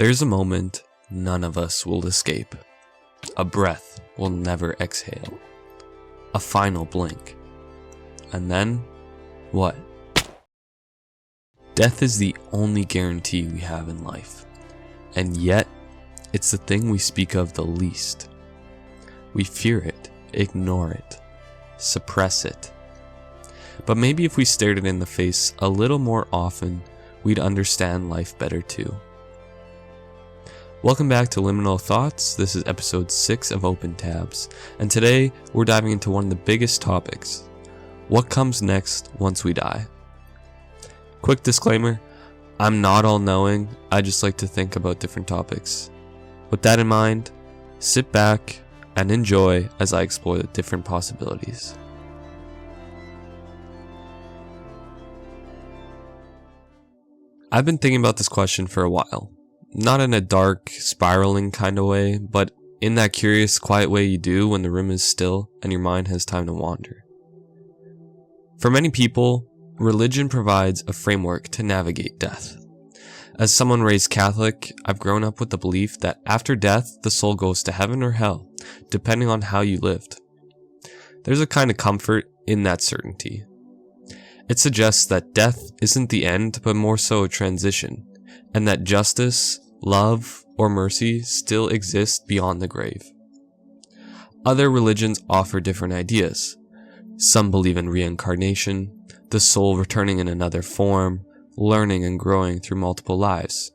There's a moment none of us will escape. A breath will never exhale. A final blink. And then, what? Death is the only guarantee we have in life. And yet, it's the thing we speak of the least. We fear it, ignore it, suppress it. But maybe if we stared it in the face a little more often, we'd understand life better too. Welcome back to Liminal Thoughts. This is episode 6 of Open Tabs, and today we're diving into one of the biggest topics: what comes next once we die? Quick disclaimer, I'm not all-knowing, I just like to think about different topics. With that in mind, sit back and enjoy as I explore the different possibilities. I've been thinking about this question for a while. Not in a dark, spiraling kind of way, but in that curious, quiet way you do when the room is still and your mind has time to wander. For many people, religion provides a framework to navigate death. As someone raised Catholic, I've grown up with the belief that after death, the soul goes to heaven or hell, depending on how you lived. There's a kind of comfort in that certainty. It suggests that death isn't the end, but more so a transition, and that justice, love, or mercy still exist beyond the grave. Other religions offer different ideas. Some believe in reincarnation, the soul returning in another form, learning and growing through multiple lives.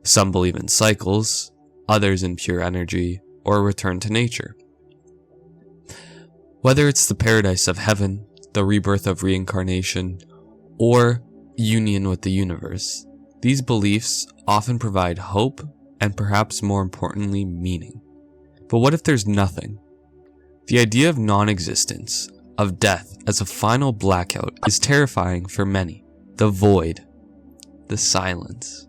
Some believe in cycles, others in pure energy, or a return to nature. Whether it's the paradise of heaven, the rebirth of reincarnation, or union with the universe, these beliefs often provide hope and, perhaps more importantly, meaning. But what if there's nothing? The idea of non-existence, of death as a final blackout, is terrifying for many. The void, the silence.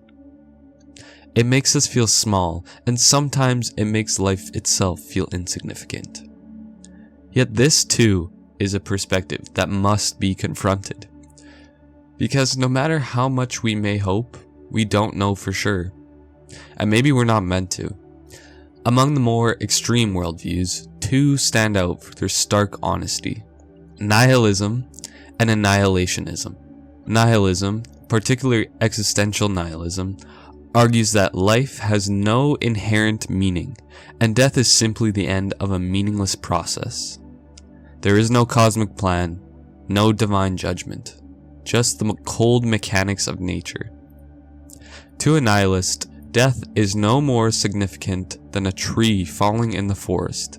It makes us feel small, and sometimes it makes life itself feel insignificant. Yet this too is a perspective that must be confronted. Because no matter how much we may hope, we don't know for sure. And maybe we're not meant to. Among the more extreme worldviews, two stand out for their stark honesty: nihilism and annihilationism. Nihilism, particularly existential nihilism, argues that life has no inherent meaning, and death is simply the end of a meaningless process. There is no cosmic plan, no divine judgment, just the cold mechanics of nature. To a nihilist, death is no more significant than a tree falling in the forest.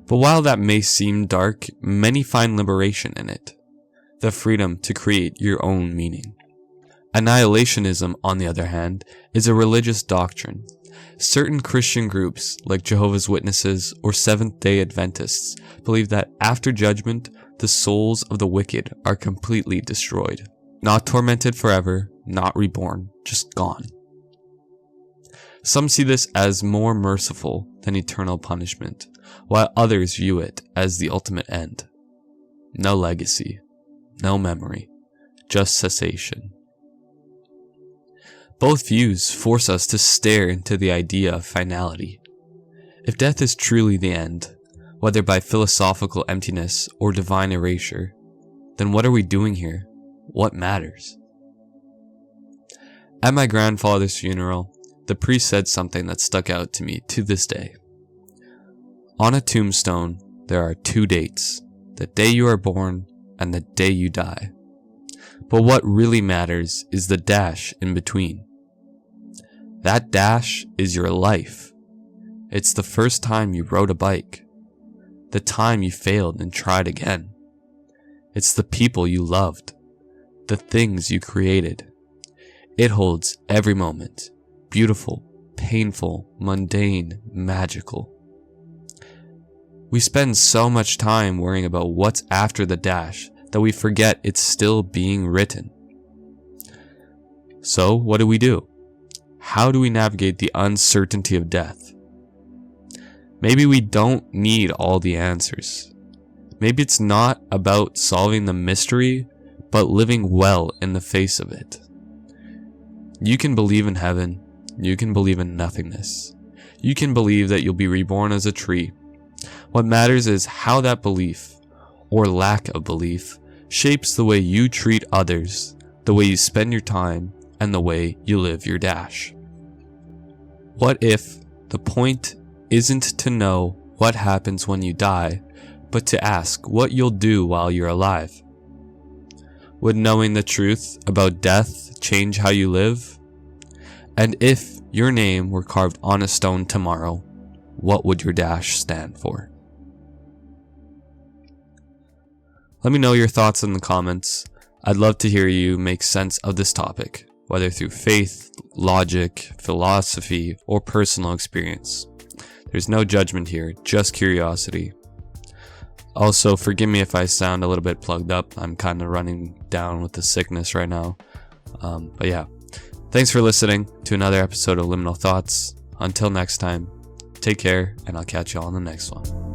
But while that may seem dark, many find liberation in it, the freedom to create your own meaning. Annihilationism, on the other hand, is a religious doctrine. Certain Christian groups, like Jehovah's Witnesses or Seventh-day Adventists, believe that after judgment, the souls of the wicked are completely destroyed. Not tormented forever, not reborn, just gone. Some see this as more merciful than eternal punishment, while others view it as the ultimate end. No legacy, no memory, just cessation. Both views force us to stare into the idea of finality. If death is truly the end, whether by philosophical emptiness or divine erasure, then what are we doing here? What matters? At my grandfather's funeral, the priest said something that stuck out to me to this day. On a tombstone, there are 2 dates: the day you are born and the day you die. But what really matters is the dash in between. That dash is your life. It's the first time you rode a bike, the time you failed and tried again. It's the people you loved, the things you created. It holds every moment, beautiful, painful, mundane, magical. We spend so much time worrying about what's after the dash that we forget it's still being written. So what do? How do we navigate the uncertainty of death? Maybe we don't need all the answers. Maybe it's not about solving the mystery, but living well in the face of it. You can believe in heaven, You can believe in nothingness. You can believe that you'll be reborn as a tree. What matters is how that belief, or lack of belief, shapes the way you treat others, the way you spend your time, and the way you live your dash. What if the point isn't to know what happens when you die, but to ask what you'll do while you're alive? Would knowing the truth about death change how you live? And if your name were carved on a stone tomorrow, what would your dash stand for? Let me know your thoughts in the comments. I'd love to hear you make sense of this topic, whether through faith, logic, philosophy, or personal experience. There's no judgment here, just curiosity. Also, forgive me if I sound a little bit plugged up. I'm kind of running down with the sickness right now. But yeah, thanks for listening to another episode of Liminal Thoughts. Until next time, take care, and I'll catch you all in the next one.